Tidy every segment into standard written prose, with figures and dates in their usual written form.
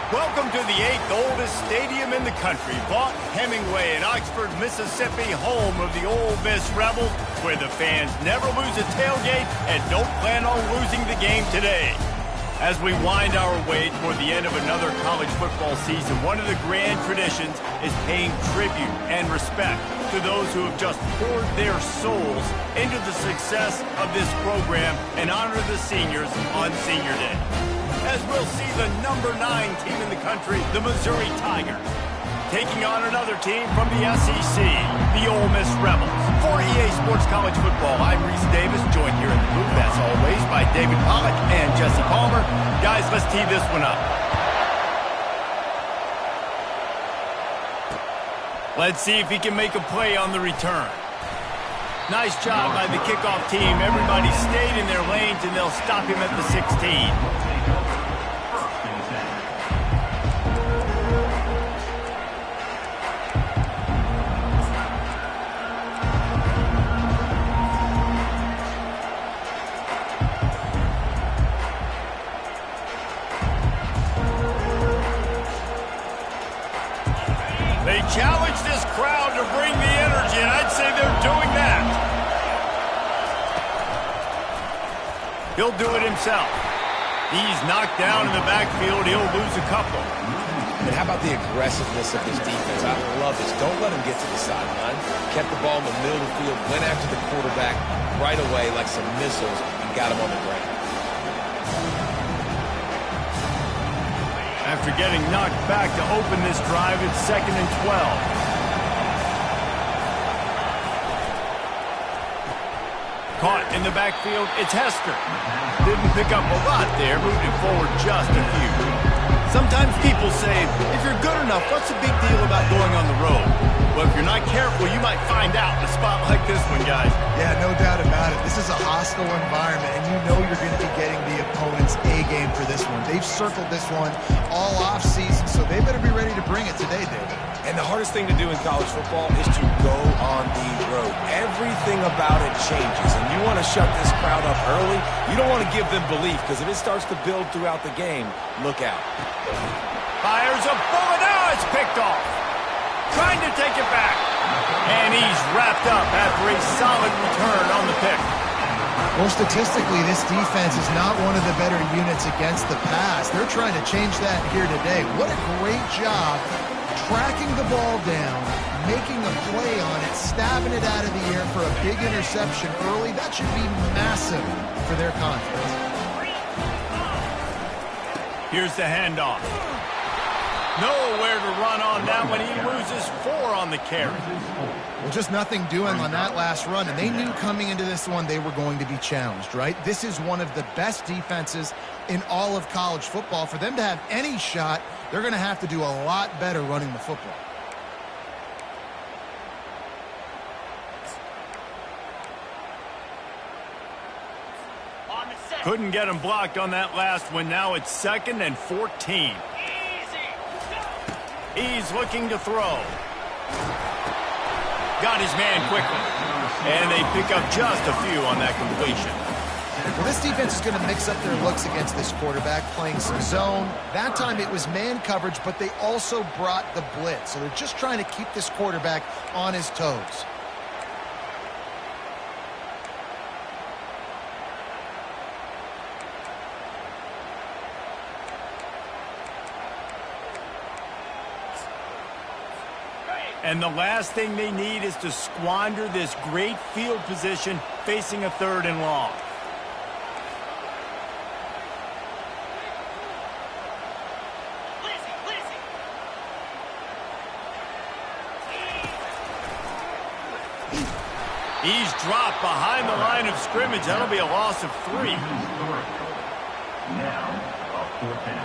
Welcome to the 8th oldest stadium in the country, Vaught Hemingway in Oxford, Mississippi, home of the Ole Miss Rebels, where the fans never lose a tailgate and don't plan on losing the game today. As we wind our way toward the end of another college football season, one of the grand traditions is paying tribute and respect to those who have just poured their souls into the success of this program and honor the seniors on Senior Day. As we'll see the number 9 team in the country, the Missouri Tigers, taking on another team from the SEC, the Ole Miss Rebels. For EA Sports College Football, I'm Reese Davis, joined here in the booth, as always, by David Pollack and Jesse Palmer. Guys, let's tee this one up. Let's see if he can make a play on the return. Nice job by the kickoff team. Everybody stayed in their lanes, and they'll stop him at the 16. They challenge this crowd to bring the energy, and I'd say they're doing that. He'll do it himself. He's knocked down in the backfield. He'll lose a couple. And how about the aggressiveness of this defense? I love this. Don't let him get to the sideline. Kept the ball in the middle of the field, went after the quarterback right away like some missiles, and got him on the ground. After getting knocked back to open this drive, it's 2nd and 12. Caught in the backfield, it's Hester. Didn't pick up a lot there, moved it forward just a few. Sometimes people say, if you're good enough, what's the big deal about going on the road? Well, if you're not careful, you might find out in a spot like this one, guys. Yeah, no doubt about it. This is a hostile environment, and you know you're going to be getting the opponent's A-game for this one. They've circled this one all off-season, so they better be ready to bring it today, David. And the hardest thing to do in college football is to go on the road. Everything about it changes, and you want to shut this crowd up early. You don't want to give them belief, because if it starts to build throughout the game, look out. Fires a bullet. Now it's picked off. Trying to take it back. And he's wrapped up after a solid return on the pick. Well, statistically, this defense is not one of the better units against the pass. They're trying to change that here today. What a great job tracking the ball down, making a play on it, stabbing it out of the air for a big interception early. That should be massive for their confidence. Here's the handoff. Nowhere to run on that one. He loses 4 on the carry. Well, just nothing doing on that last run, and they knew coming into this one they were going to be challenged, right? This is one of the best defenses in all of college football. For them to have any shot, they're going to have to do a lot better running the football. Couldn't get him blocked on that last one. Now it's 2nd and 14. He's looking to throw. Got his man quickly. And they pick up just a few on that completion. Well, this defense is going to mix up their looks against this quarterback, playing some zone. That time it was man coverage, but they also brought the blitz. So they're just trying to keep this quarterback on his toes. And the last thing they need is to squander this great field position facing a 3rd and long. He's dropped behind the line of scrimmage. That'll be a loss of 3. Now, a 4th down.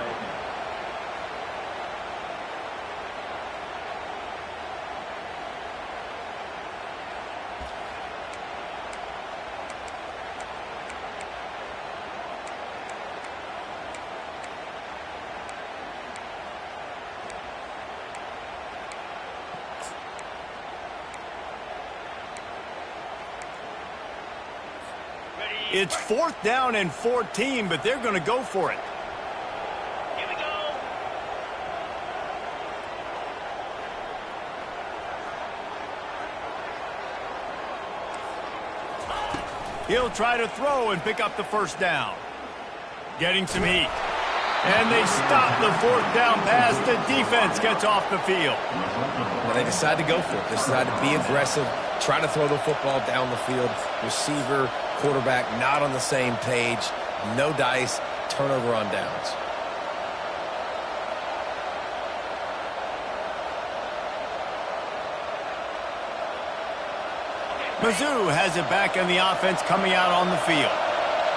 It's 4th down and 14, but they're going to go for it. Here we go. He'll try to throw and pick up the first down. Getting some heat. And they stop the fourth down pass. The defense gets off the field. Well, they decide to go for it. They decide to be aggressive, try to throw the football down the field. Receiver, quarterback, not on the same page. No dice, turnover on downs. Mizzou has it back in the offense coming out on the field.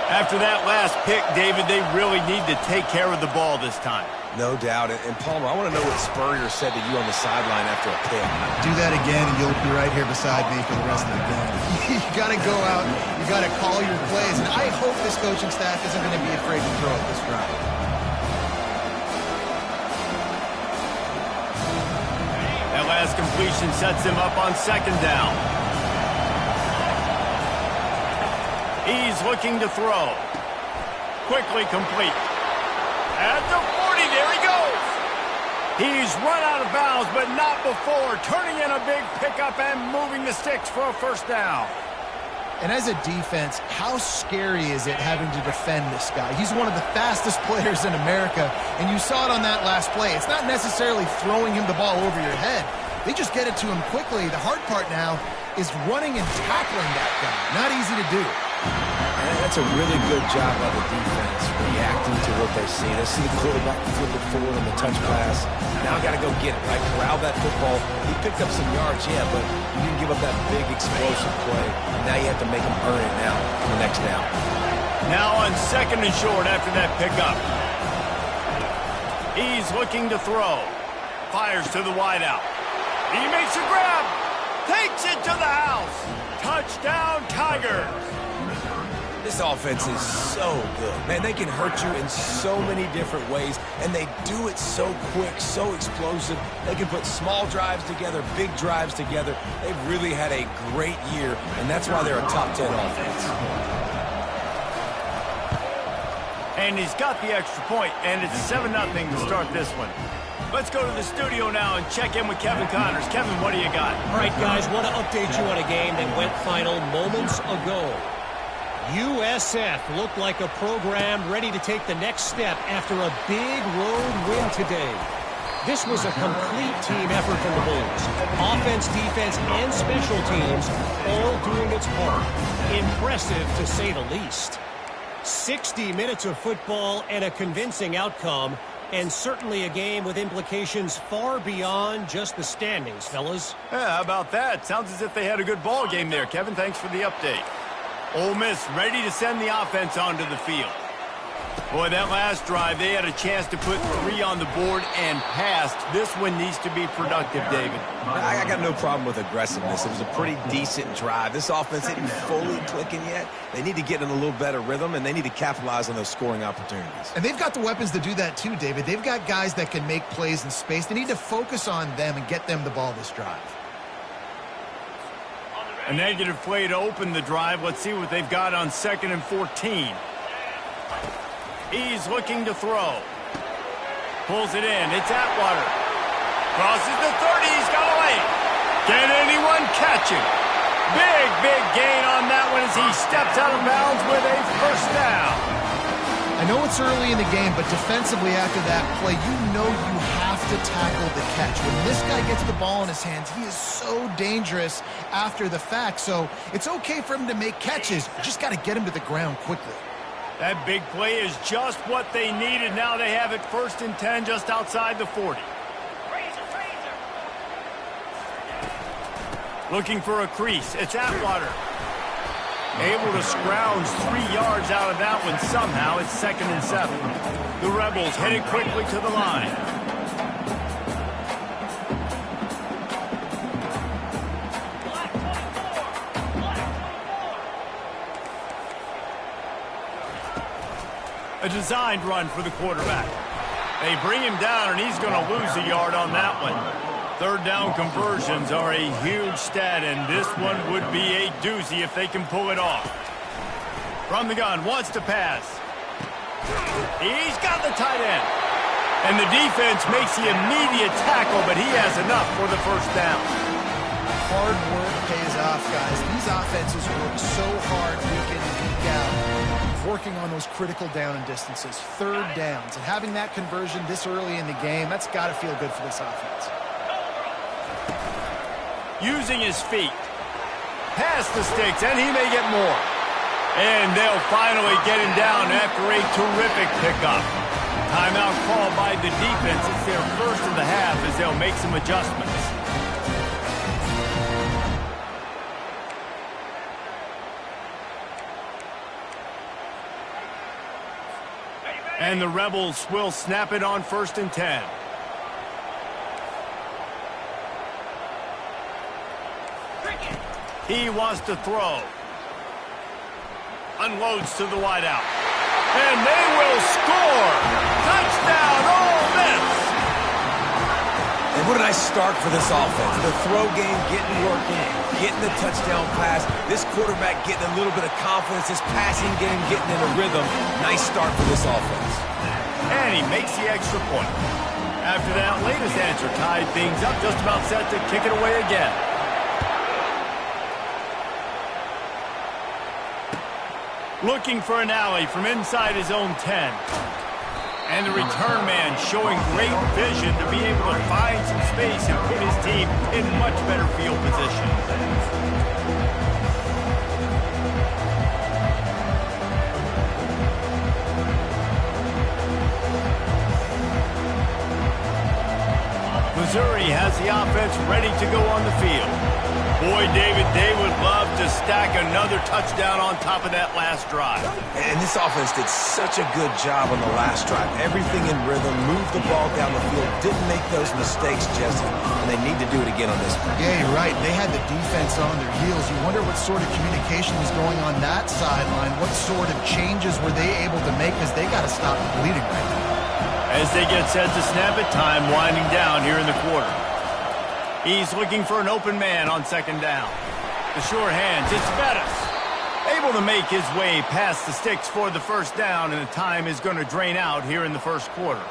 After that last pick, David, they really need to take care of the ball this time. No doubt. And Palmer, I want to know what Spurrier said to you on the sideline after a pick. Do that again, and you'll be right here beside me for the rest of the game. You got to go out. You got to call your plays. And I hope this coaching staff isn't going to be afraid to throw at this drive. That last completion sets him up on second down. He's looking to throw. Quickly complete. At the 40, there he goes. He's run out of bounds, but not before turning in a big pickup and moving the sticks for a first down. And as a defense, how scary is it having to defend this guy? He's one of the fastest players in America, and you saw it on that last play. It's not necessarily throwing him the ball over your head. They just get it to him quickly. The hard part now is running and tackling that guy. Not easy to do. And that's a really good job by the defense, reacting to what they see. They see the quarterback flip it forward on the touch pass. Now got to go get it, right? Corral that football. He picked up some yards, yeah, but you didn't give up that big explosive play. Now you have to make him earn it now for the next down. Now on second and short after that pickup. He's looking to throw. Fires to the wideout. He makes a grab. Takes it to the house. Touchdown, Tigers. This offense is so good. Man, they can hurt you in so many different ways, and they do it so quick, so explosive. They can put small drives together, big drives together. They've really had a great year, and that's why they're a top 10 offense. And he's got the extra point, and it's 7-0 to start this one. Let's go to the studio now and check in with Kevin Connors. Kevin, what do you got? All right, guys, want to update you on a game that went final moments ago. USF looked like a program ready to take the next step after a big road win today. This was a complete team effort from the Bulls. Offense, defense, and special teams all doing its part. Impressive, to say the least. 60 minutes of football and a convincing outcome, and certainly a game with implications far beyond just the standings, fellas. Yeah, how about that? Sounds as if they had a good ball game there. Kevin, thanks for the update. Ole Miss ready to send the offense onto the field. Boy, that last drive, they had a chance to put 3 on the board and passed. This one needs to be productive, David. I got no problem with aggressiveness. It was a pretty decent drive. This offense isn't fully clicking yet. They need to get in a little better rhythm, and they need to capitalize on those scoring opportunities. And they've got the weapons to do that too, David. They've got guys that can make plays in space. They need to focus on them and get them the ball this drive. A negative play to open the drive. Let's see what they've got on 2nd and 14. He's looking to throw. Pulls it in. It's Atwater. Crosses the 30. He's got away. Can anyone catch him? Big gain on that one as he steps out of bounds with a first down. I know it's early in the game, but defensively after that play, you know you have to tackle the catch. When this guy gets the ball in his hands, he is so dangerous after the fact. So it's okay for him to make catches. You just got to get him to the ground quickly. That big play is just what they needed. Now they have it 1st and 10 just outside the 40. Looking for a crease. It's Atwater. Able to scrounge 3 yards out of that one somehow. It's 2nd and 7. The Rebels headed quickly to the line. A designed run for the quarterback. They bring him down, and he's going to lose a yard on that one. 3rd down conversions are a huge stat, and this one would be a doozy if they can pull it off. From the gun, wants to pass. He's got the tight end. And the defense makes the immediate tackle, but he has enough for the first down. Hard work pays off, guys. These offenses work so hard week in and week out, working on those critical down and distances, third downs, and having that conversion this early in the game, that's got to feel good for this offense. Using his feet. Past the sticks, and he may get more. And they'll finally get him down after a terrific pickup. Timeout called by the defense. It's their first of the half as they'll make some adjustments. And the Rebels will snap it on 1st and 10. He wants to throw. Unloads to the wideout. And they will score! Touchdown, Ole Miss! And what a nice start for this offense. The throw game getting working, getting the touchdown pass. This quarterback getting a little bit of confidence. This passing game getting in a rhythm. Nice start for this offense. And he makes the extra point. After that latest answer tied things up, just about set to kick it away again. Looking for an alley from inside his own 10. And the return man showing great vision to be able to find some space and put his team in much better field position. Missouri has the offense ready to go on the field. Boy, David, they would love to stack another touchdown on top of that last drive. And this offense did such a good job on the last drive. Everything in rhythm, moved the ball down the field, didn't make those mistakes, Jesse, and they need to do it again on this one. Yeah, you're right. They had the defense on their heels. You wonder what sort of communication was going on that sideline. What sort of changes were they able to make, because they got to stop the bleeding right now. As they get set to snap it, time winding down here in the quarter. He's looking for an open man on 2nd down. The sure hands, it's Bettis. Able to make his way past the sticks for the 1st down, and the time is going to drain out here in the 1st quarter.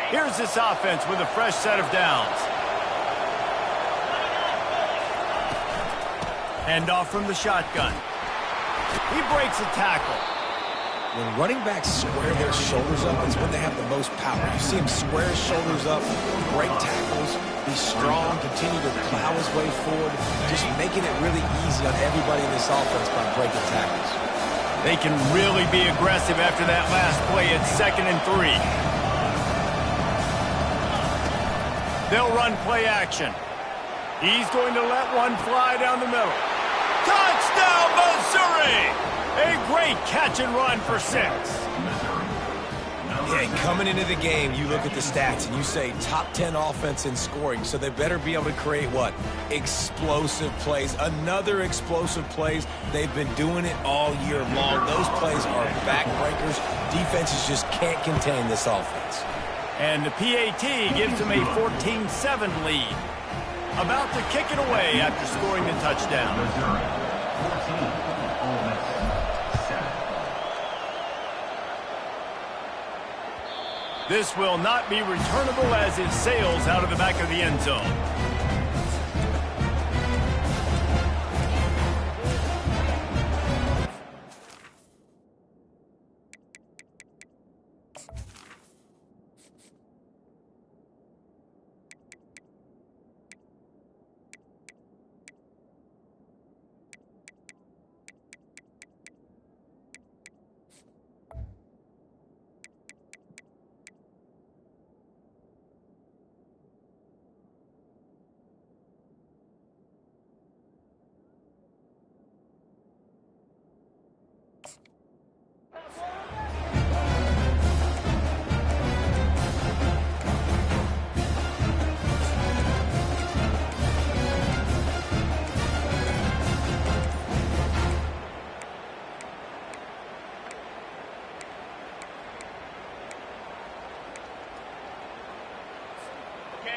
Here's this offense with a fresh set of downs. Handoff from the shotgun. He breaks a tackle. When running backs square their shoulders up, it's when they have the most power. You see him square his shoulders up, break tackles, be strong, continue to plow his way forward, just making it really easy on everybody in this offense by breaking tackles. They can really be aggressive after that last play at 2nd and 3. They'll run play action. He's going to let one fly down the middle. Touchdown, Missouri! A great catch and run for 6. Yeah, coming into the game, you look at the stats and you say top 10 offense in scoring, so they better be able to create what? Explosive plays. Another explosive plays. They've been doing it all year long. Those plays are backbreakers. Defenses just can't contain this offense. And the PAT gives them a 14-7 lead. About to kick it away after scoring the touchdown. This will not be returnable as it sails out of the back of the end zone.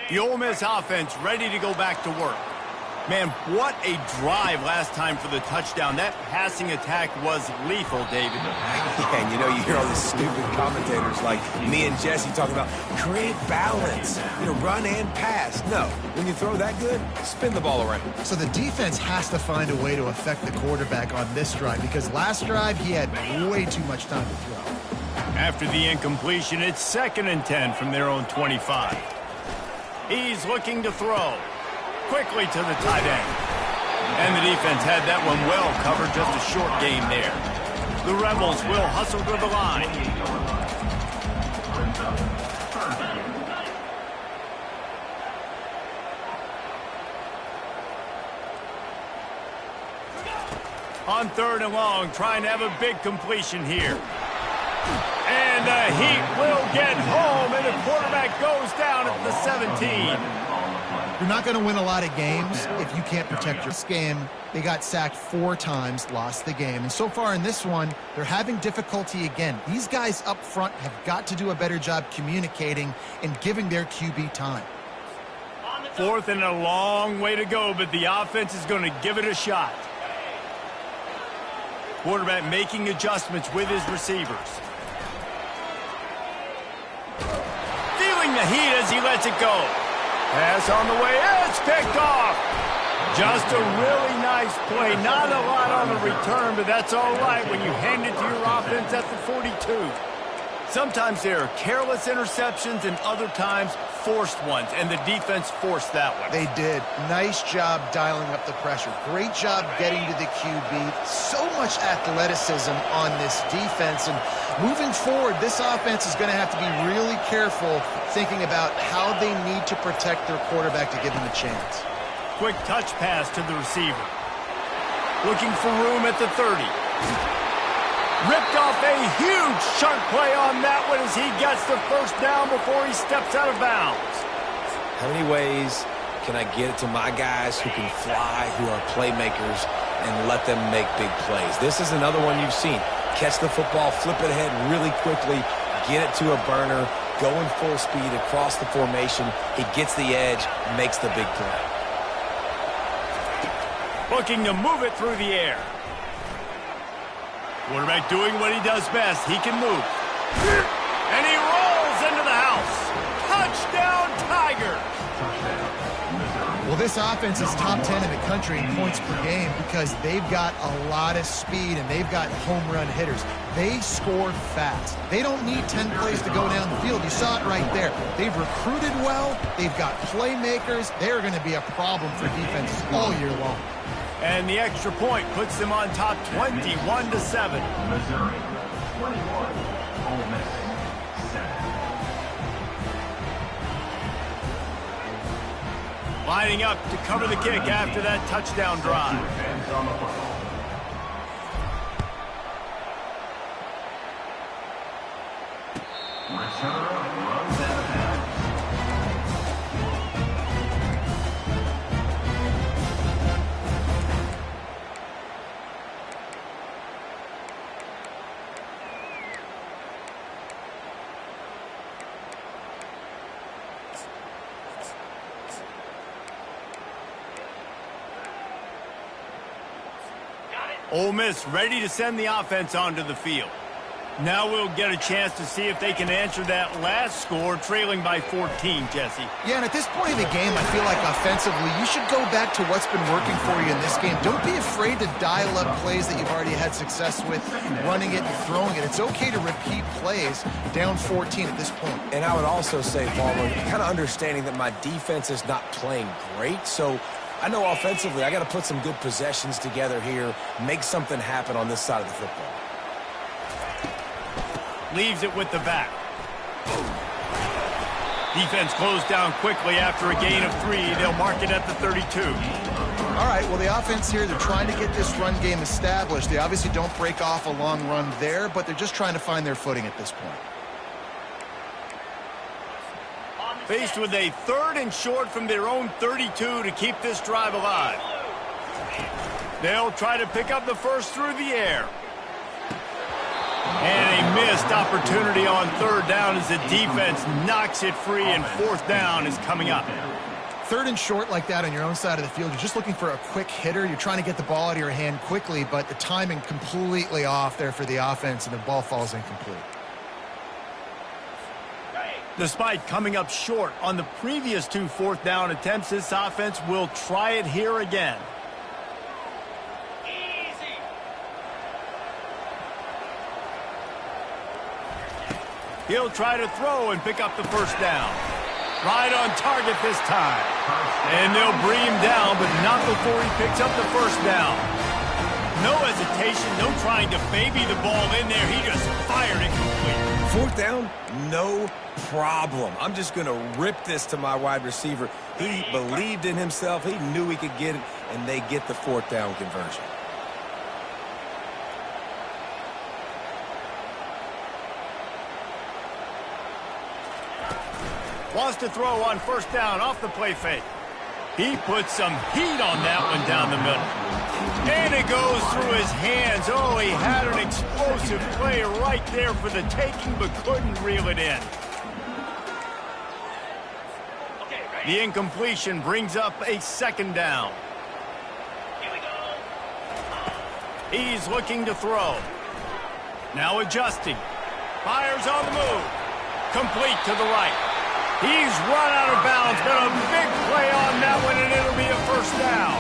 The Ole Miss offense ready to go back to work. Man, what a drive last time for the touchdown. That passing attack was lethal, David. Yeah, and you hear all these stupid commentators like me and Jesse talking about create balance, run and pass. No, when you throw that good, spin the ball around. So the defense has to find a way to affect the quarterback on this drive because last drive he had way too much time to throw. After the incompletion, it's 2nd and 10 from their own 25. He's looking to throw. Quickly to the tight end. And the defense had that one well covered, just a short gain there. The Rebels will hustle to the line. On 3rd and long, trying to have a big completion here. And the Heat will get home, and the quarterback goes down at the 17. You're not going to win a lot of games if you can't protect your game. They got sacked 4 times, lost the game. And so far in this one, they're having difficulty again. These guys up front have got to do a better job communicating and giving their QB time. 4th and a long way to go, but the offense is going to give it a shot. Quarterback making adjustments with his receivers. Feeling the heat as he lets it go. Pass on the way, it's picked off. Just a really nice play. Not a lot on the return, but that's all right when you hand it to your offense at the 42. Sometimes there are careless interceptions and other times forced ones, and the defense forced that one. They did. Nice job dialing up the pressure. Great job getting to the QB. So much athleticism on this defense, and moving forward, this offense is going to have to be really careful thinking about how they need to protect their quarterback to give him a chance. Quick touch pass to the receiver. Looking for room at the 30. Ripped off a huge chunk play on that one as he gets the first down before he steps out of bounds. How many ways can I get it to my guys who can fly, who are playmakers, and let them make big plays? This is another one you've seen. Catch the football, flip it ahead really quickly, get it to a burner, going full speed across the formation. He gets the edge, makes the big play. Looking to move it through the air. Quarterback doing what he does best. He can move. And he rolls into the house. Touchdown, Tigers! Well, this offense is top 10 in the country in points per game because they've got a lot of speed and they've got home run hitters. They score fast. They don't need 10 plays to go down the field. You saw it right there. They've recruited well. They've got playmakers. They're going to be a problem for defenses all year long. And the extra point puts them on top 21-7. Missouri, 21, Ole Miss, 7. Lining up to cover the kick after that touchdown drive. Returner runs out of bounds. Ole Miss ready to send the offense onto the field. Now we'll get a chance to see if they can answer that last score, trailing by 14, Jesse. Yeah, and at this point in the game, I feel like offensively, you should go back to what's been working for you in this game. Don't be afraid to dial up plays that you've already had success with, running it and throwing it. It's okay to repeat plays down 14 at this point. And I would also say, Palmer, kind of understanding that my defense is not playing great, so I know offensively I got to put some good possessions together here, make something happen on this side of the football. Leaves it with the back. Defense closed down quickly after a gain of 3. They'll mark it at the 32. All right, well, the offense here, they're trying to get this run game established. They obviously don't break off a long run there, but they're just trying to find their footing at this point. Faced with a 3rd and short from their own 32 to keep this drive alive. They'll try to pick up the first through the air. And a missed opportunity on third down as the defense knocks it free, and fourth down is coming up. Third and short like that on your own side of the field, you're just looking for a quick hitter. You're trying to get the ball out of your hand quickly, but the timing completely off there for the offense, and the ball falls incomplete. Despite coming up short on the previous 2 fourth down attempts, this offense will try it here again. He'll try to throw and pick up the first down. Right on target this time. And they'll bring him down, but not before he picks up the first down. No hesitation, no trying to baby the ball in there. He just fired it complete. Fourth down, no problem. I'm just going to rip this to my wide receiver. He believed in himself. He knew he could get it, and they get the fourth down conversion. Wants to throw on first down off the play fake. He puts some heat on that one down the middle. And it goes through his hands. Oh, he had an explosive play right there for the taking, but couldn't reel it in. The incompletion brings up a second down. He's looking to throw. Now adjusting. Fires on the move. Complete to the right. He's run out of bounds, but a big play on that one, and it'll be a first down.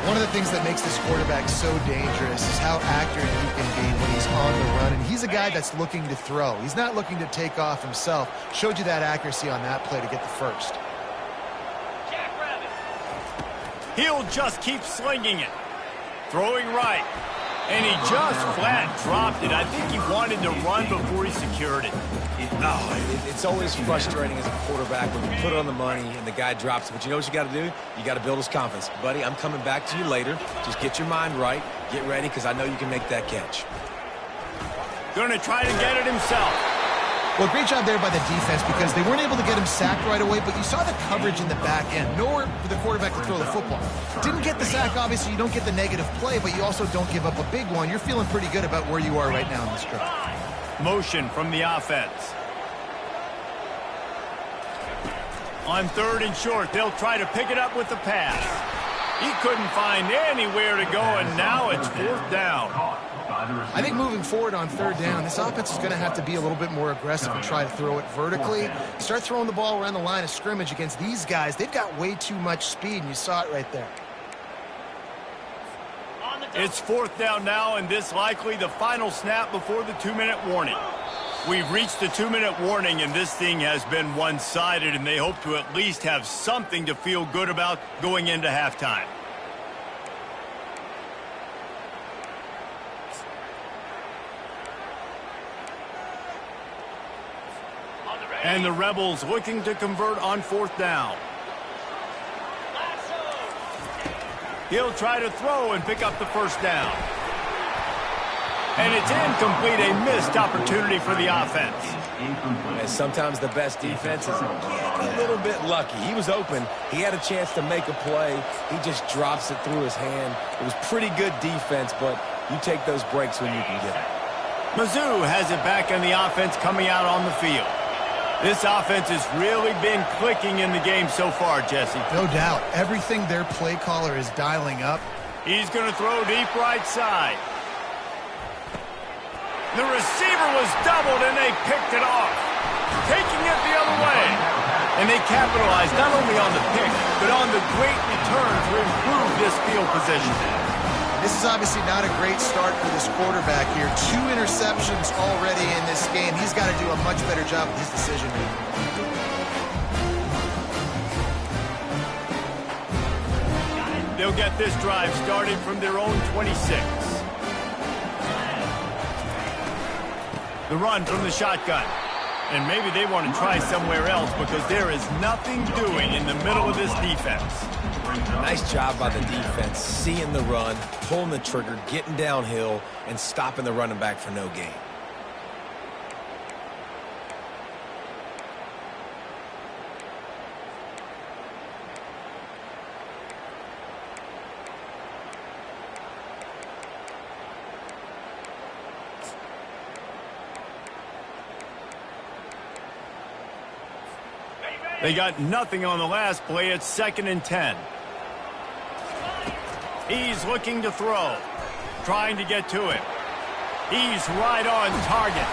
One of the things that makes this quarterback so dangerous is how accurate he can be when he's on the run. And he's a guy that's looking to throw. He's not looking to take off himself. Showed you that accuracy on that play to get the first. He'll just keep slinging it. Throwing right. And he just flat dropped it. I think he wanted to run before he secured it. It's always frustrating as a quarterback when you put it on the money and the guy drops it. But you know what you got to do? You got to build his confidence. Buddy, I'm coming back to you later. Just get your mind right. Get ready, because I know you can make that catch. Going to try to get it himself. Well, great job there by the defense, because they weren't able to get him sacked right away, but you saw the coverage in the back end. Nowhere for the quarterback to throw the football. Didn't get the sack, obviously. You don't get the negative play, but you also don't give up a big one. You're feeling pretty good about where you are right now in this drive. Motion from the offense. On third and short, they'll try to pick it up with the pass. He couldn't find anywhere to go, and now it's fourth down. I think moving forward on third down, this offense is going to have to be a little bit more aggressive and try to throw it vertically. Start throwing the ball around the line of scrimmage against these guys. They've got way too much speed, and you saw it right there. It's fourth down now, and this likely the final snap before the 2-minute warning. We've reached the 2-minute warning, and this thing has been one-sided, and they hope to at least have something to feel good about going into halftime. And the Rebels looking to convert on fourth down. He'll try to throw and pick up the first down. And it's incomplete, a missed opportunity for the offense. And sometimes the best defense is a little bit lucky. He was open. He had a chance to make a play. He just drops it through his hand. It was pretty good defense, but you take those breaks when you can get them. Mizzou has it back on the offense coming out on the field. This offense has really been clicking in the game so far, Jesse. No doubt. Everything their play caller is dialing up. He's going to throw deep right side. The receiver was doubled, and they picked it off, taking it the other way. And they capitalized not only on the pick, but on the great return to improve this field position. This is obviously not a great start for this quarterback here. 2 interceptions already in this game. He's got to do a much better job with his decision making. They'll get this drive started from their own 26. The run from the shotgun. And maybe they want to try somewhere else because there is nothing doing in the middle of this defense. Nice job by the defense, seeing the run, pulling the trigger, getting downhill, and stopping the running back for no gain. They got nothing on the last play. It's 2nd and 10. He's looking to throw. Trying to get to it. He's right on target.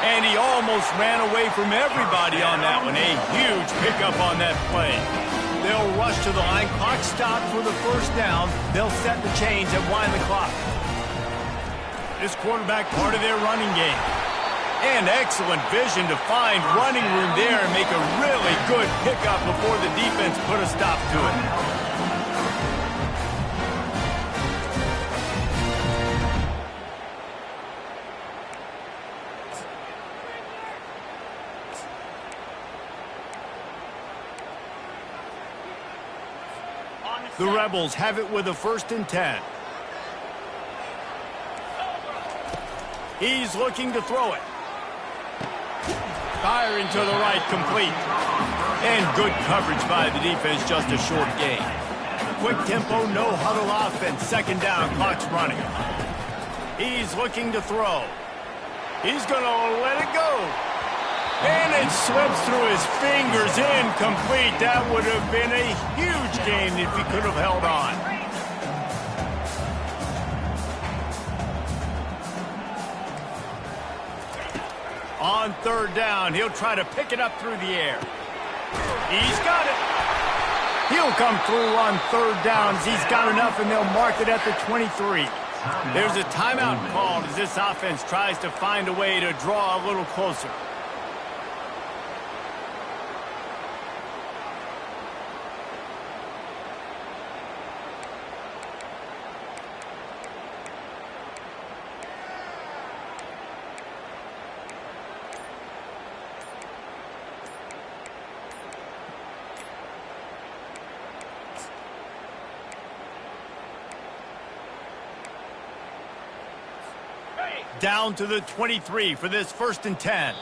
And he almost ran away from everybody on that one. A huge pickup on that play. They'll rush to the line. Clock stopped for the first down. They'll set the chains and wind the clock. This quarterback part of their running game. And excellent vision to find running room there and make a really good pickup before the defense put a stop to it. The Rebels have it with a 1st and 10. He's looking to throw it. Firing to the right, complete. And good coverage by the defense, just a short gain. Quick tempo, no huddle offense. 2nd down, clock's running. He's looking to throw. He's going to let it go. And it slips through his fingers, incomplete. That would have been a huge gain if he could have held on. On 3rd down, he'll try to pick it up through the air. He's got it. He'll come through on 3rd downs. He's got enough, and they'll mark it at the 23. There's a timeout called as this offense tries to find a way to draw a little closer. Down to the 23 for this 1st and 10.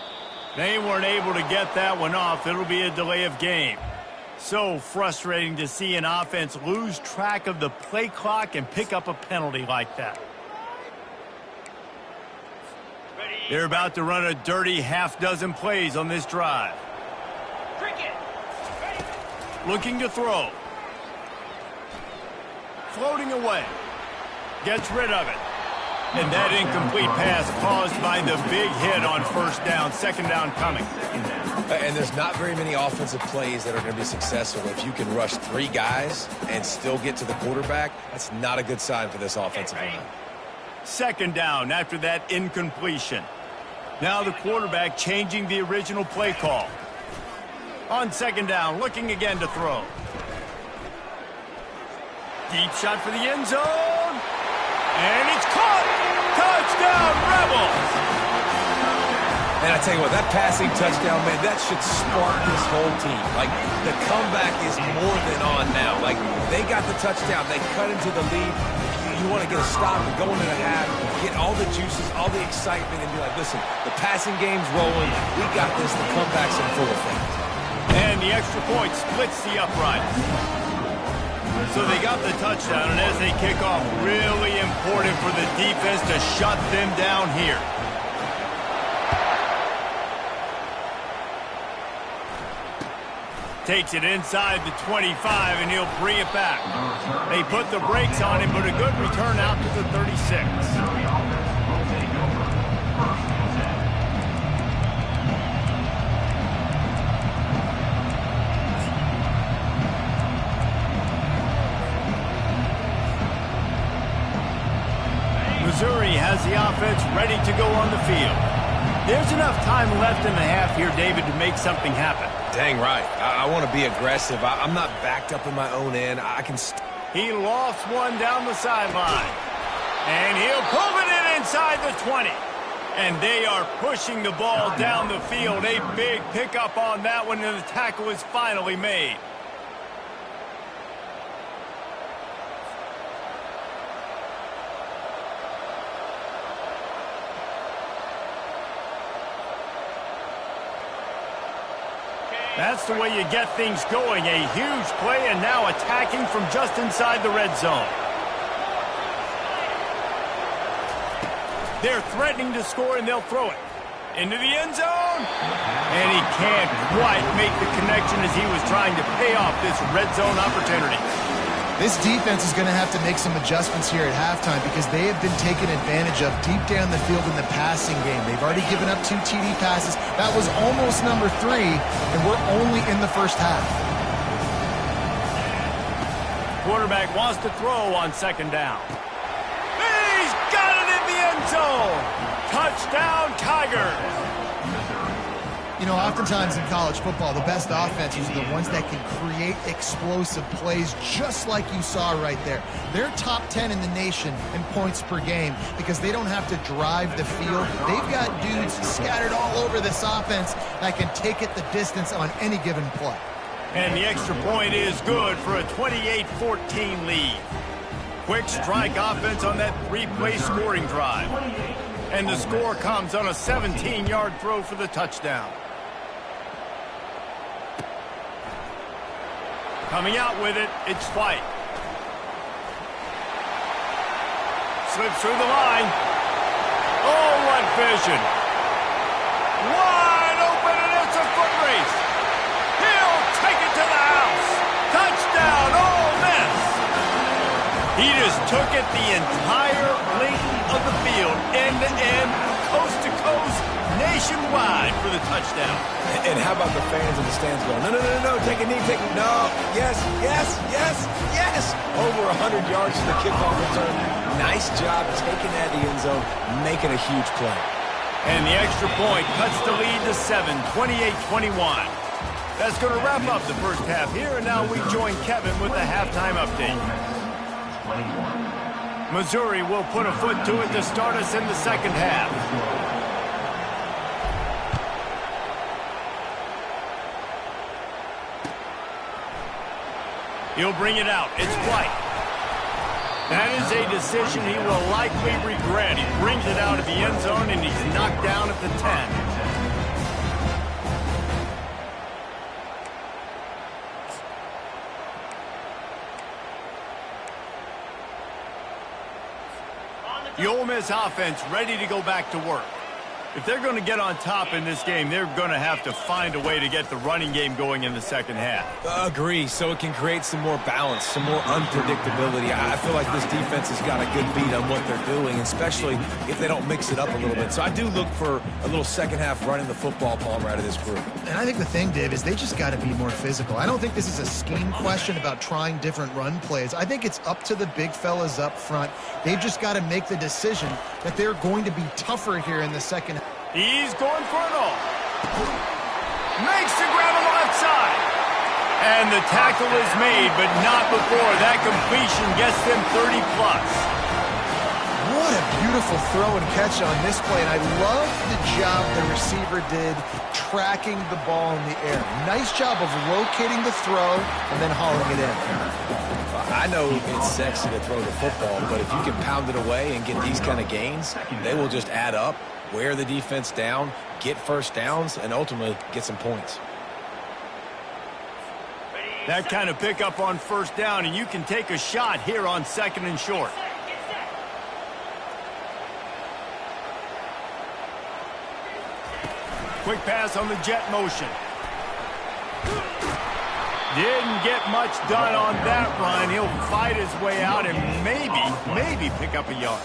They weren't able to get that one off. It'll be a delay of game. So frustrating to see an offense lose track of the play clock and pick up a penalty like that. They're about to run a dirty half-dozen plays on this drive. Looking to throw. Floating away. Gets rid of it. And that incomplete pass caused by the big hit on 1st down. 2nd down coming. And there's not very many offensive plays that are going to be successful. If you can rush 3 guys and still get to the quarterback, that's not a good sign for this offensive line. 2nd down after that incompletion. Now the quarterback changing the original play call. On 2nd down, looking again to throw. Deep shot for the end zone. And it's caught! Touchdown, Rebels! And I tell you what, that passing touchdown, man, that should spark this whole team. Like, the comeback is more than on now. Like, they got the touchdown. They cut into the lead. You want to get a stop and go into the half, get all the juices, all the excitement, and be like, listen, the passing game's rolling. We got this. The comeback's in full effect. And the extra point splits the uprights. So they got the touchdown, and as they kick off, really important for the defense to shut them down here. Takes it inside the 25, and he'll bring it back. They put the brakes on him, but a good return out to the 36. Missouri has the offense ready to go on the field. There's enough time left in the half here, David, to make something happen. Dang right. I want to be aggressive. I'm not backed up in my own end. I can... He lofts one down the sideline. And he'll pull it in inside the 20. And they are pushing the ball down the field. A big pickup on that one, and the tackle is finally made. That's the way you get things going. A huge play, and now attacking from just inside the red zone. They're threatening to score, and they'll throw it. into the end zone. And he can't quite make the connection as he was trying to pay off this red zone opportunity. This defense is going to have to make some adjustments here at halftime because they have been taken advantage of deep down the field in the passing game. They've already given up 2 TD passes. That was almost number 3, and we're only in the first half. Quarterback wants to throw on second down. He's got it in the end zone. Touchdown, Tigers. You know, oftentimes in college football, the best offenses are the ones that can create explosive plays just like you saw right there. They're top 10 in the nation in points per game because they don't have to drive the field. They've got dudes scattered all over this offense that can take it the distance on any given play. And the extra point is good for a 28-14 lead. Quick strike offense on that 3-play scoring drive. And the score comes on a 17-yard throw for the touchdown. Coming out with it, it's White. Slips through the line. Oh, what vision. Wide open, and it's a foot race. He'll take it to the house. Touchdown, Ole Miss. He just took it the entire length of the field, end to end, coast to coast, nationwide for the touchdown. And how about the fans in the stands going, no, take a knee, no, yes. Over 100 yards to the kickoff return. Nice job taking that to the end zone, making a huge play. And the extra point cuts the lead to 7, 28-21. That's going to wrap up the first half here, and now we join Kevin with the halftime update. Missouri will put a foot to it to start us in the second half. He'll bring it out. It's White. That is a decision he will likely regret. He brings it out of the end zone, and he's knocked down at the 10. The Ole Miss offense ready to go back to work. If they're going to get on top in this game, they're going to have to find a way to get the running game going in the second half. Agree, so it can create some more balance, some more unpredictability. I feel like this defense has got a good beat on what they're doing, especially if they don't mix it up a little bit. So I do look for a little second half running the football Palmer out of this group. And I think the thing, Dave, is they just got to be more physical. I don't think this is a scheme question about trying different run plays. I think it's up to the big fellas up front. They've just got to make the decision that they're going to be tougher here in the second half. He's going for it all. Makes the grab on the left side. And the tackle is made, but not before that completion gets them 30-plus. What a beautiful throw and catch on this play. And I love the job the receiver did tracking the ball in the air. Nice job of locating the throw and then hauling it in. I know it's sexy to throw the football, but if you can pound it away and get these kind of gains, they will just add up, wear the defense down, get first downs, and ultimately get some points. That kind of pickup on first down, and you can take a shot here on second and short. Quick pass on the jet motion. Didn't get much done on that run. He'll fight his way out and maybe pick up a yard.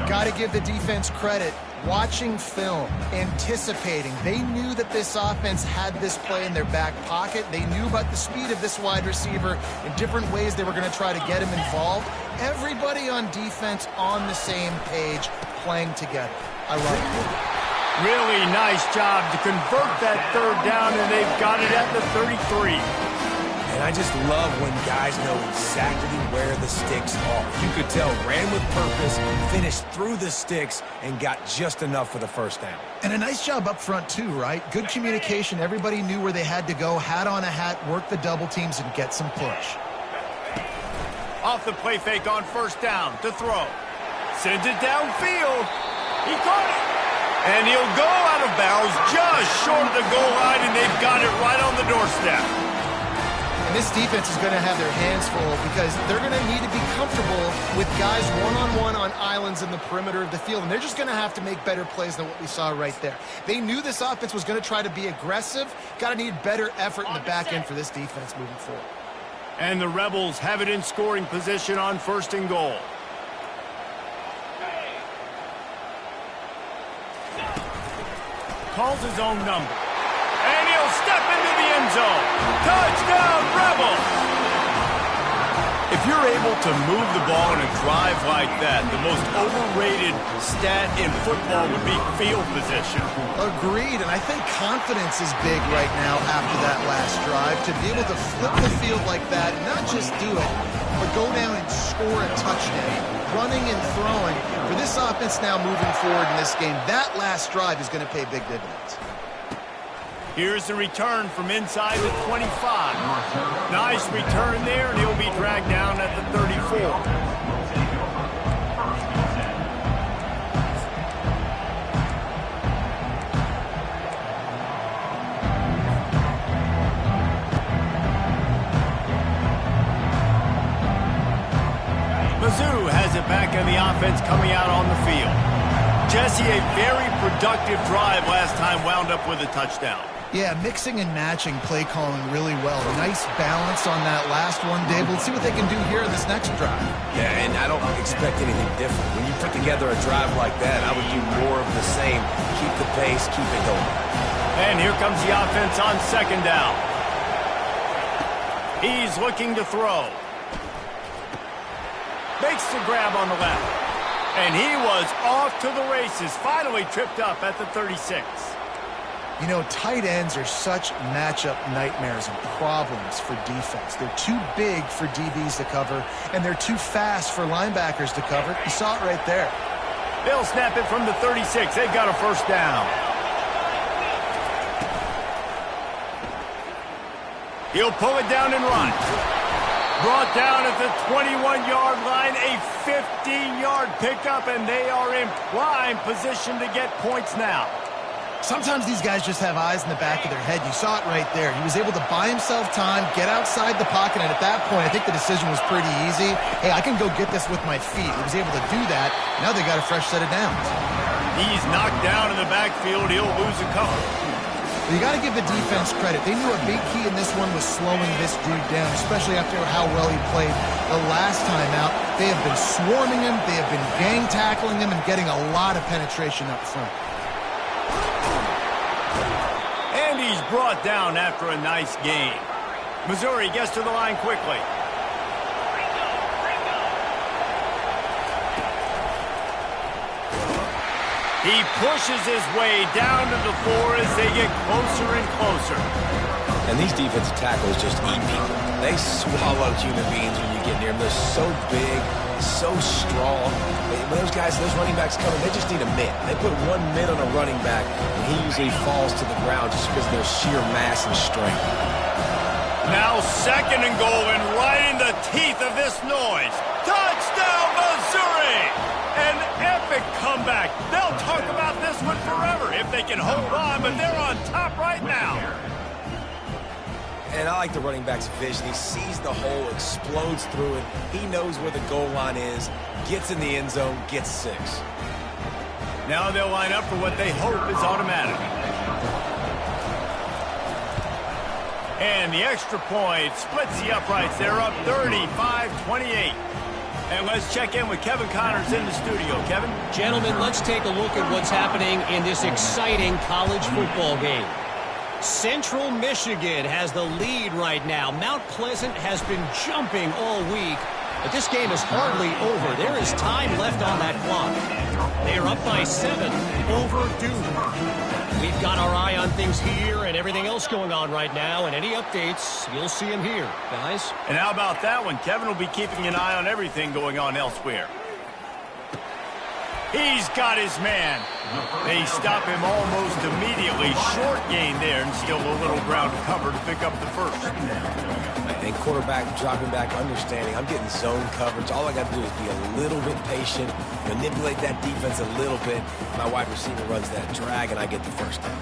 Got to give the defense credit. Watching film, anticipating. They knew that this offense had this play in their back pocket. They knew about the speed of this wide receiver in different ways they were going to try to get him involved. Everybody on defense on the same page, playing together. I love it. Really nice job to convert that third down, and they've got it at the 33. And I just love when guys know exactly where the sticks are. You could tell, ran with purpose, finished through the sticks, and got just enough for the first down. And a nice job up front, too, right? Good communication. Everybody knew where they had to go, hat on a hat, work the double teams, and get some push. Off the play fake on first down to throw. Sends it downfield. He caught it. And he'll go out of bounds just short of the goal line, and they've got it right on the doorstep. And this defense is going to have their hands full because they're going to need to be comfortable with guys one-on-one on islands in the perimeter of the field. And they're just going to have to make better plays than what we saw right there. They knew this offense was going to try to be aggressive. Got to need better effort in the back end for this defense moving forward. And the Rebels have it in scoring position on 1st and goal. Calls his own number. And he'll step into the end zone. Touchdown, Rebels! If you're able to move the ball in a drive like that, the most overrated stat in football would be field position. Agreed, and I think confidence is big right now after that last drive. To be able to flip the field like that, not just do it, but go down and score a touchdown, running and throwing. For this offense now moving forward in this game, that last drive is going to pay big dividends. Here's the return from inside the 25. Nice return there, and he'll be dragged down at the 34. Mizzou has it back on the offense coming out on the field. Jesse, a very productive drive last time wound up with a touchdown. Yeah, mixing and matching play calling really well. Nice balance on that last one, Dave. Let's see what they can do here in this next drive. Yeah, and I don't expect anything different. When you put together a drive like that, I would do more of the same. Keep the pace, keep it going. And here comes the offense on 2nd down. He's looking to throw. Makes the grab on the left. And he was off to the races, finally tripped up at the 36. You know, tight ends are such matchup nightmares and problems for defense. They're too big for DBs to cover, and they're too fast for linebackers to cover. You saw it right there. They'll snap it from the 36. They've got a 1st down. He'll pull it down and run. Brought down at the 21-yard line, a 15-yard pickup, and they are in prime position to get points now. Sometimes these guys just have eyes in the back of their head. You saw it right there. He was able to buy himself time, get outside the pocket, and at that point, I think the decision was pretty easy. Hey, I can go get this with my feet. He was able to do that. Now they got a fresh set of downs. He's knocked down in the backfield. He'll lose a couple. You got to give the defense credit. They knew a big key in this one was slowing this dude down, especially after how well he played the last time out. They have been swarming him. They have been gang tackling him and getting a lot of penetration up front. And he's brought down after a nice gain. Missouri gets to the line quickly. He pushes his way down to the floor as they get closer and closer. And these defensive tackles just eat people. They swallow human beings when you get near them. They're so big, so strong. When those guys, those running backs come in, they just need a mitt. They put one mitt on a running back, and he usually falls to the ground just because of their sheer mass and strength. Now 2nd and goal, and right in the teeth of this noise. Touchdown, Missouri! An epic comeback. They'll talk about this one forever if they can hold on, but they're on top right now. And I like the running back's vision. He sees the hole, explodes through it. He knows where the goal line is, gets in the end zone, gets 6. Now they'll line up for what they hope is automatic. And the extra point splits the uprights. They're up 35-28. And let's check in with Kevin Connors in the studio. Kevin? Gentlemen, let's take a look at what's happening in this exciting college football game. Central Michigan has the lead right now. Mount Pleasant has been jumping all week, but this game is hardly over. There is time left on that clock. They are up by 7 over Duke. We've got our eye on things here and everything else going on right now, and any updates, you'll see them here, guys. And how about that one? Kevin will be keeping an eye on everything going on elsewhere. He's got his man. They stop him almost immediately. Short gain there, and still a little ground to cover to pick up the 1st. And quarterback dropping back, understanding I'm getting zone coverage. All I got to do is be a little bit patient, manipulate that defense a little bit. My wide receiver runs that drag, and I get the 1st down.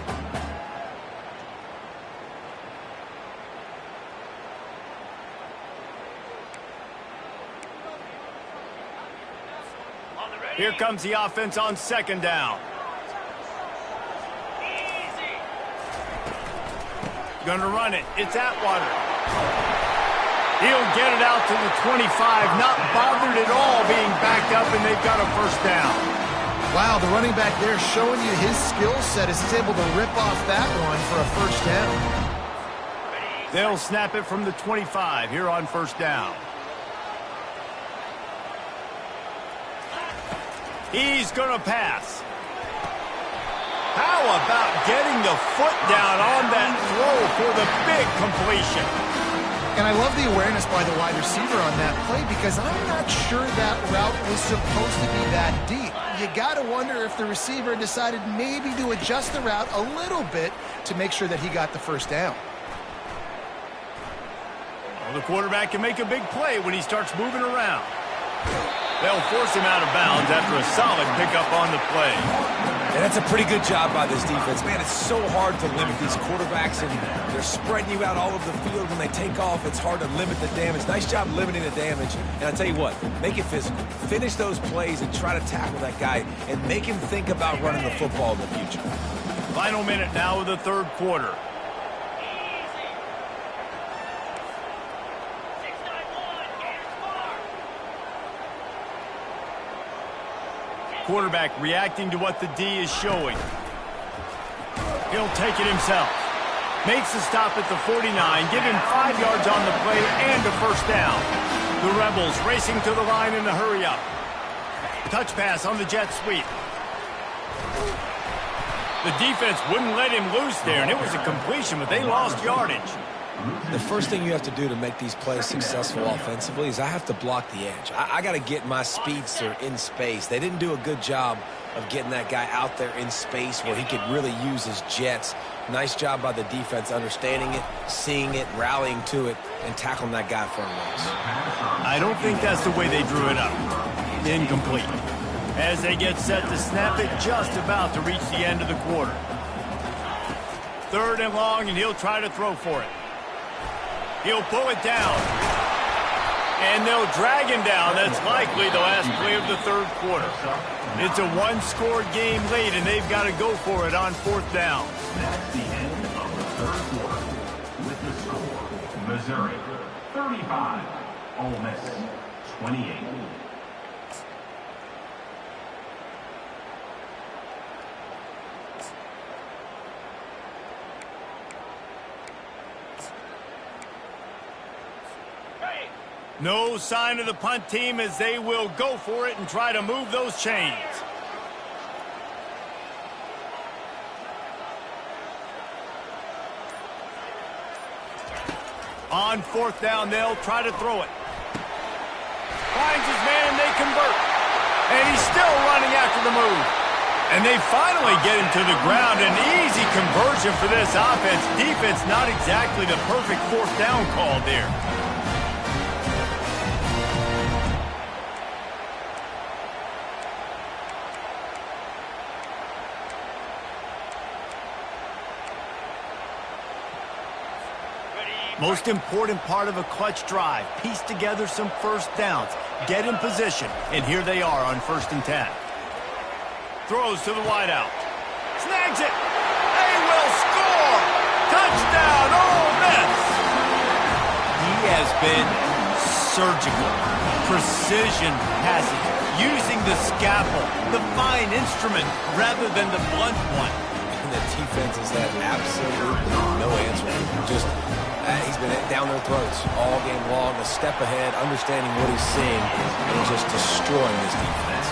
Here comes the offense on second down. Gonna run it. It's Atwater. He'll get it out to the 25, not bothered at all being backed up, and they've got a first down. Wow, the running back there showing you his skill set as he's able to rip off that one for a first down. They'll snap it from the 25 here on first down. He's going to pass. How about getting the foot down on that throw for the big completion? And I love the awareness by the wide receiver on that play because I'm not sure that route was supposed to be that deep. You got to wonder if the receiver decided maybe to adjust the route a little bit to make sure that he got the first down. Well, the quarterback can make a big play when he starts moving around. They'll force him out of bounds after a solid pickup on the play. And that's a pretty good job by this defense. Man, it's so hard to limit these quarterbacks, and they're spreading you out all over the field. When they take off, it's hard to limit the damage. Nice job limiting the damage. And I'll tell you what, make it physical. Finish those plays and try to tackle that guy and make him think about running the football in the future. Final minute now of the third quarter. Quarterback reacting to what the D is showing. He'll take it himself. Makes the stop at the 49, give him 5 yards on the play and a first down. The Rebels racing to the line in a hurry up. Touch pass on the jet sweep. The defense wouldn't let him loose there, and it was a completion, but they lost yardage. The first thing you have to do to make these plays successful offensively is I have to block the edge. I got to get my speedster in space. They didn't do a good job of getting that guy out there in space where he could really use his jets. Nice job by the defense understanding it, seeing it, rallying to it, and tackling that guy for a loss. I don't think that's the way they drew it up. Incomplete. As they get set to snap it, just about to reach the end of the quarter. Third and long, and he'll try to throw for it. He'll pull it down. And they'll drag him down. That's likely the last play of the third quarter. It's a one-score game late, and they've got to go for it on fourth down. That's the end of the third quarter. With the score, Missouri 35, Ole Miss 28. No sign of the punt team as they will go for it and try to move those chains. On fourth down, they'll try to throw it. Finds his man and they convert. And he's still running after the move. And they finally get him to the ground. An easy conversion for this offense. Defense not exactly the perfect fourth down call there. Most important part of a clutch drive. Piece together some first downs. Get in position. And here they are on 1st and 10. Throws to the wideout. Snags it. They will score. Touchdown, Ole Miss. He has been surgical. Precision passing. Using the scalpel. The fine instrument rather than the blunt one. And the defense has had absolutely no answer. Just... he's been down their throats all game long, a step ahead, understanding what he's seeing, and just destroying this defense.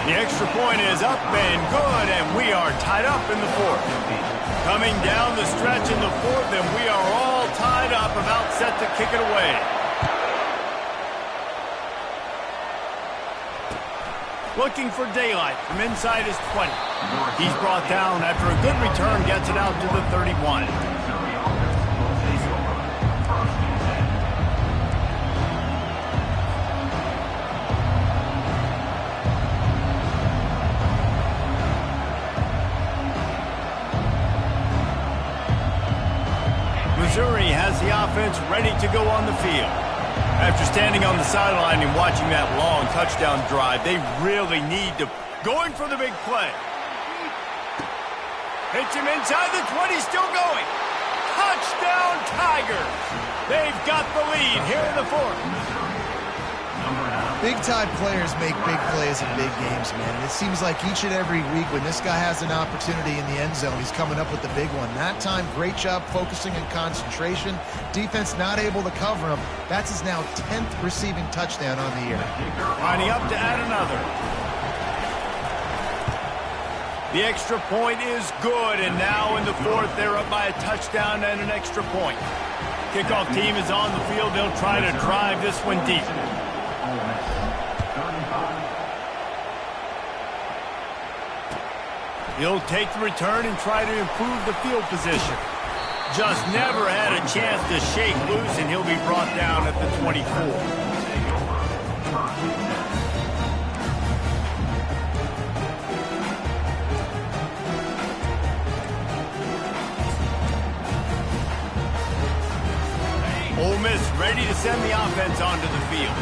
The extra point is up and good, and we are tied up in the fourth. Coming down the stretch in the fourth, and we are all tied up, about set to kick it away. Looking for daylight from inside his 20. He's brought down after a good return, gets it out to the 31. Missouri has the offense ready to go on the field. After standing on the sideline and watching that long touchdown drive, they really need to going for the big play. Hits him inside the 20, still going. Touchdown Tigers. They've got the lead here in the fourth. Big-time players make big plays in big games, man. And it seems like each and every week when this guy has an opportunity in the end zone, he's coming up with the big one. That time, great job focusing and concentration. Defense not able to cover him. That's his now 10th receiving touchdown on the year. Lining up to add another. The extra point is good, and now in the fourth, they're up by a touchdown and an extra point. Kickoff team is on the field. They'll try to drive this one deep. He'll take the return and try to improve the field position. Just never had a chance to shake loose, and he'll be brought down at the 24. Ole Miss ready to send the offense onto the field.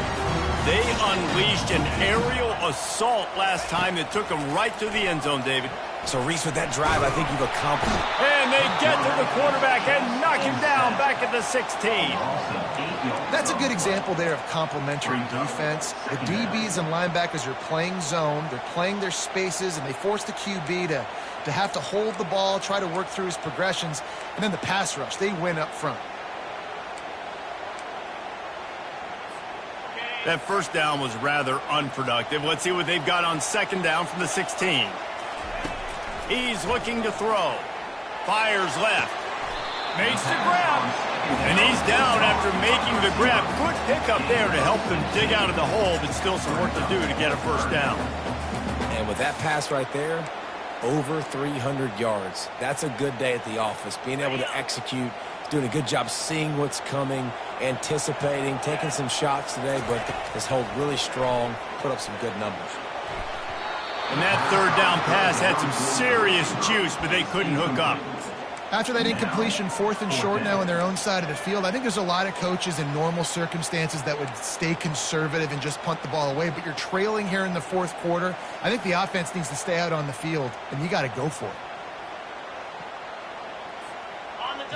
They unleashed an aerial assault last time that took them right to the end zone, David. So, Reese, with that drive, I think you've accomplished. And they get to the quarterback and knock him down back at the 16. That's a good example there of complementary defense. The DBs and linebackers are playing zone. They're playing their spaces, and they force the QB to have to hold the ball, try to work through his progressions. And then the pass rush, they win up front. That first down was rather unproductive. Let's see what they've got on second down from the 16. He's looking to throw. Fires left. Makes the grab. And he's down after making the grab. Good pickup there to help them dig out of the hole, but still some work to do to get a first down. And with that pass right there, over 300 yards. That's a good day at the office. Being able to execute, doing a good job seeing what's coming, anticipating, taking some shots today, but his hold really strong, put up some good numbers. And that third down pass had some serious juice, but they couldn't hook up. After that incompletion, 4th and short now on their own side of the field, I think there's a lot of coaches in normal circumstances that would stay conservative and just punt the ball away, but you're trailing here in the fourth quarter. I think the offense needs to stay out on the field, and you got to go for it.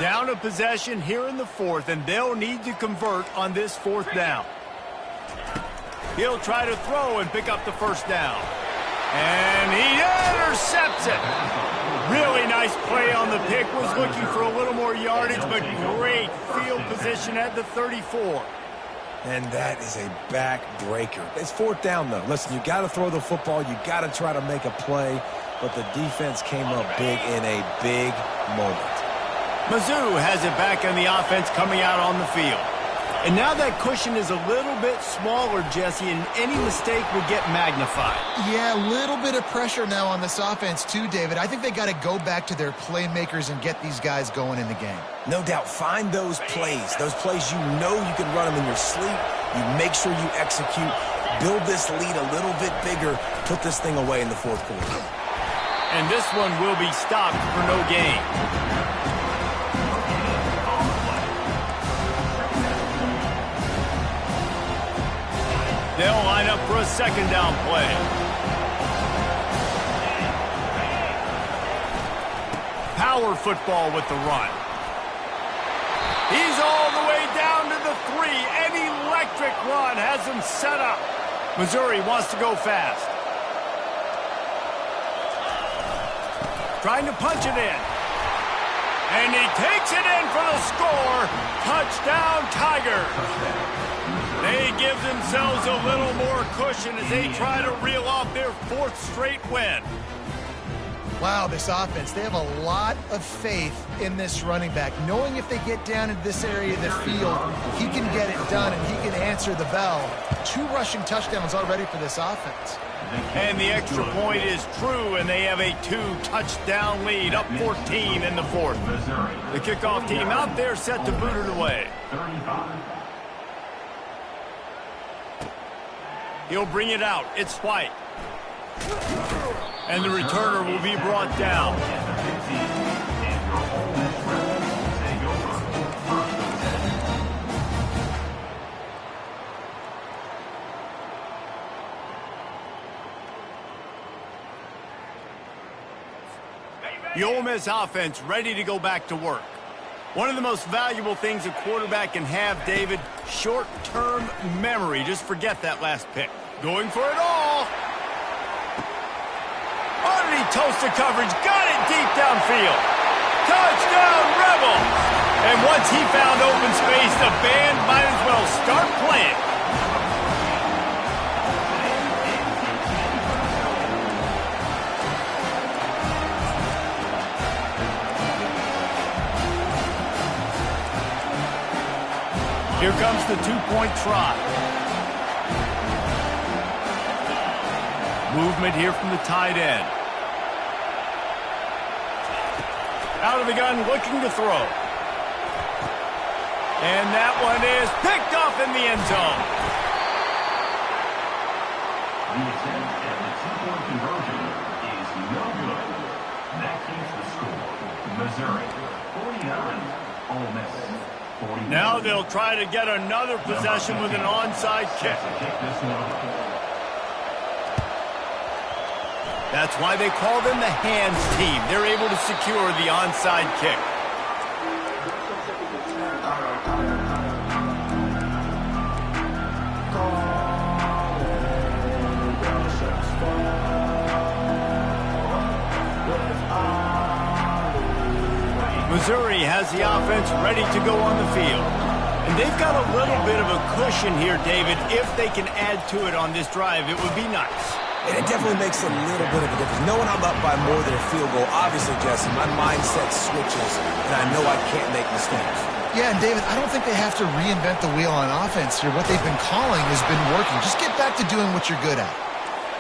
Down a possession here in the fourth, and they'll need to convert on this fourth down. He'll try to throw and pick up the first down. And he intercepts it. Really nice play on the pick. Was looking for a little more yardage, but great field position at the 34. And that is a backbreaker. It's fourth down, though. Listen, you got to throw the football. You got to try to make a play. But the defense came up big in a big moment. Mizzou has it back on the offense coming out on the field. And now that cushion is a little bit smaller, Jesse, and any mistake will get magnified. Yeah, a little bit of pressure now on this offense too, David. I think they got to go back to their playmakers and get these guys going in the game. No doubt. Find those plays you know you can run them in your sleep. You make sure you execute. Build this lead a little bit bigger. Put this thing away in the fourth quarter. And this one will be stopped for no gain. They'll line up for a second down play. Power football with the run. He's all the way down to the 3. An electric run has him set up. Missouri wants to go fast. Trying to punch it in. And he takes it in for the score. Touchdown, Tigers. They give themselves a little more cushion as they try to reel off their 4th straight win. Wow, this offense, they have a lot of faith in this running back. Knowing if they get down in this area of the field, he can get it done and he can answer the bell. 2 rushing touchdowns already for this offense. And the extra point is true, and they have a 2-touchdown lead, up 14 in the fourth. The kickoff team out there set to boot it away. He'll bring it out. It's White. And the returner will be brought down. The Ole Miss offense ready to go back to work. One of the most valuable things a quarterback can have, David, short-term memory. Just forget that last pick. Going for it all. Underneath toasted coverage, got it deep downfield. Touchdown, Rebels! And once he found open space, the band might as well start playing. Here comes the two-point try. Movement here from the tight end. Out of the gun, looking to throw. And that one is picked off in the end zone. The attempt at the two-point conversion is no good. That keeps the score. Missouri, 49, Ole Miss. 49. Now they'll try to get another possession with an onside kick. That's why they call them the hands team. They're able to secure the onside kick. Missouri has the offense ready to go on the field. And they've got a little bit of a cushion here, David. If they can add to it on this drive, it would be nice. And it definitely makes a little bit of a difference. Knowing I'm up by more than a field goal, obviously, Jesse, my mindset switches, and I know I can't make mistakes. Yeah, and David, I don't think they have to reinvent the wheel on offense here. What they've been calling has been working. Just get back to doing what you're good at.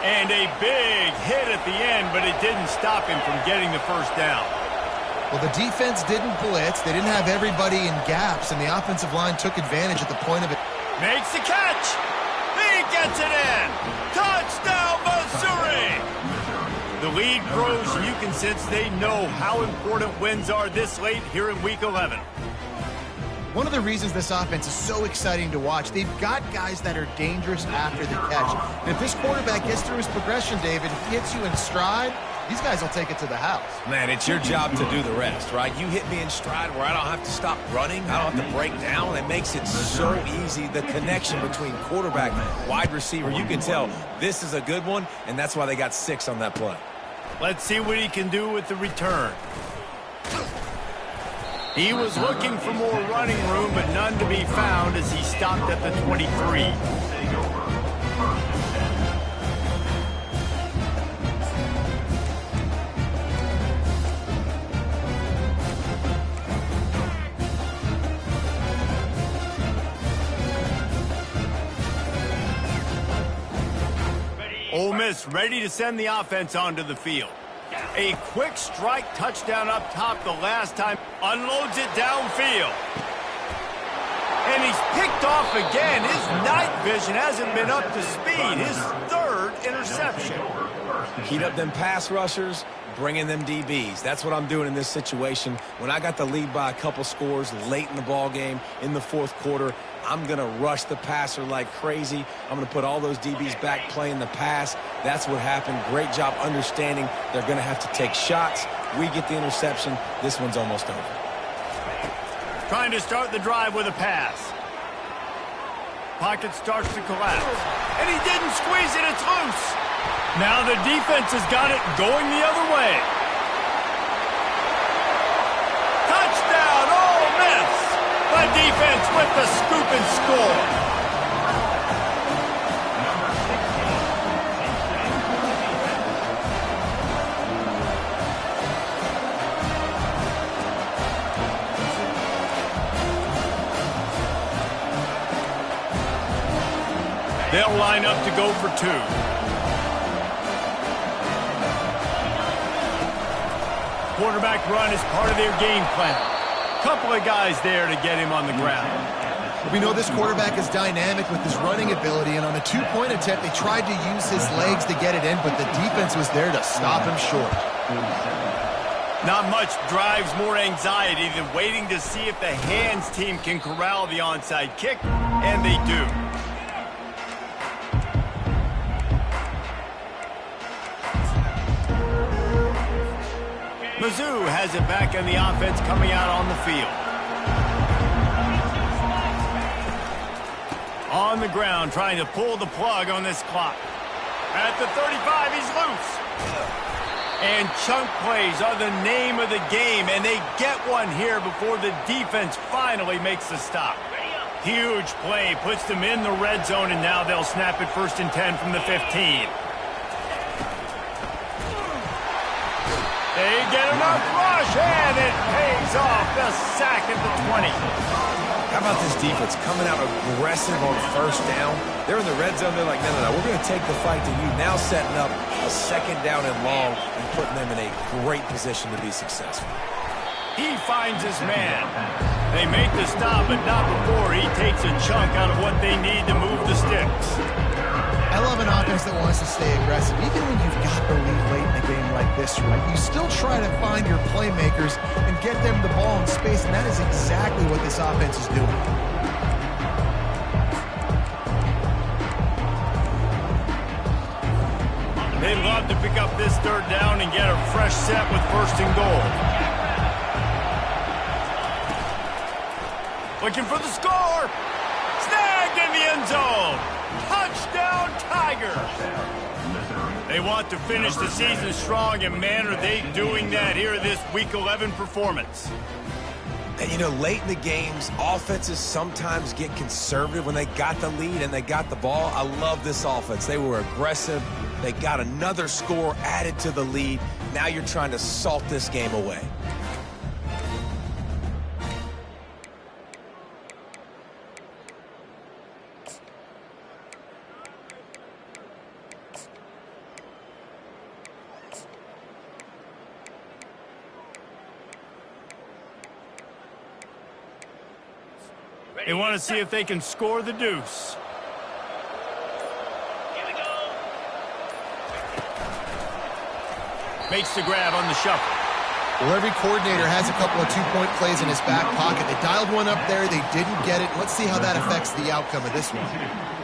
And a big hit at the end, but it didn't stop him from getting the first down. Well, the defense didn't blitz. They didn't have everybody in gaps, and the offensive line took advantage at the point of it. Makes the catch. He gets it in. Touchdown, Missouri. The lead grows, and you can sense they know how important wins are this late here in Week 11. One of the reasons this offense is so exciting to watch, they've got guys that are dangerous after the catch. And if this quarterback gets through his progression, David, if he hits you in stride, these guys will take it to the house. Man, it's your job to do the rest, right? You hit me in stride where I don't have to stop running. I don't have to break down. It makes it so easy. The connection between quarterback and wide receiver, you can tell this is a good one, and that's why they got 6 on that play. Let's see what he can do with the return. He was looking for more running room, but none to be found as he stopped at the 23. Ole Miss ready to send the offense onto the field. A quick strike touchdown up top the last time. Unloads it downfield. And he's picked off again. His night vision hasn't been up to speed. His 3rd interception. Heat up them pass rushers, bring in them DBs. That's what I'm doing in this situation. When I got the lead by a couple scores late in the ball game, in the 4th quarter, I'm going to rush the passer like crazy. I'm going to put all those DBs back playing the pass. That's what happened. Great job understanding they're going to have to take shots. We get the interception. This one's almost over. Trying to start the drive with a pass. Pocket starts to collapse. And he didn't squeeze it. It's loose. Now the defense has got it going the other way. Touchdown, Ole Miss. The defense with the scoop and score. They'll line up to go for 2. Quarterback run is part of their game plan. Couple of guys there to get him on the ground. We know this quarterback is dynamic with his running ability, and on a 2-point attempt, they tried to use his legs to get it in, but the defense was there to stop him short. Not much drives more anxiety than waiting to see if the hands team can corral the onside kick, and they do. Mizzou has it back in the offense coming out on the field. On the ground, trying to pull the plug on this clock. At the 35, he's loose. And chunk plays are the name of the game, and they get one here before the defense finally makes the stop. Huge play, puts them in the red zone, and now they'll snap it 1st and 10 from the 15. They get enough rush, and it pays off. The sack at the 20. How about this defense coming out aggressive on 1st down? They're in the red zone. They're like, no. We're going to take the fight to you. Now setting up a 2nd down and long and putting them in a great position to be successful. He finds his man. They make the stop, but not before he takes a chunk out of what they need to move the sticks. I love an offense that wants to stay aggressive. Even when you've got the lead late in a game like this, right, you still try to find your playmakers and get them the ball in space, and that is exactly what this offense is doing. They'd love to pick up this 3rd down and get a fresh set with 1st and goal. Looking for the score. Snagged in the end zone. Touchdown, Tigers. They want to finish the season strong, and man, are they doing that here this Week 11 performance. And, you know, late in the games, offenses sometimes get conservative when they got the lead and they got the ball. I love this offense. They were aggressive. They got another score added to the lead. Now you're trying to salt this game away. They want to see if they can score the deuce. Here we go. Makes the grab on the shuffle. Well, every coordinator has a couple of 2-point plays in his back pocket. They dialed one up there. They didn't get it. Let's see how that affects the outcome of this one.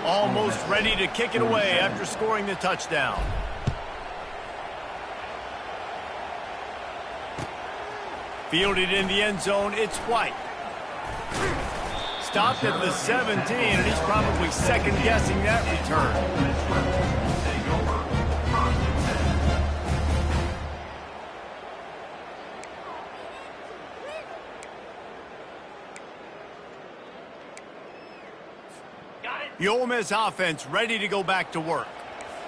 Almost ready to kick it away after scoring the touchdown. Fielded in the end zone, it's White. Stopped at the 17, and he's probably second-guessing that return. The Ole Miss offense ready to go back to work.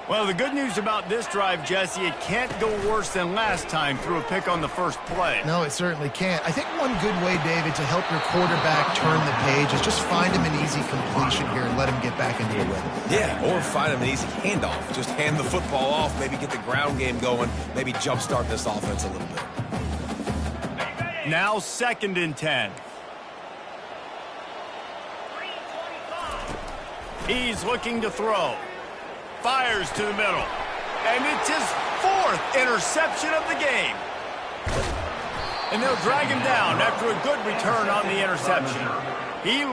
Well, the good news about this drive, Jesse, it can't go worse than last time through a pick on the first play. No, it certainly can't. I think one good way, David, to help your quarterback turn the page is just find him an easy completion here and let him get back into the rhythm. Yeah, or find him an easy handoff. Just hand the football off, maybe get the ground game going, maybe jumpstart this offense a little bit. Now 2nd and 10. He's looking to throw. Fires to the middle. And it's his 4th interception of the game. And they'll drag him down after a good return on the interception. He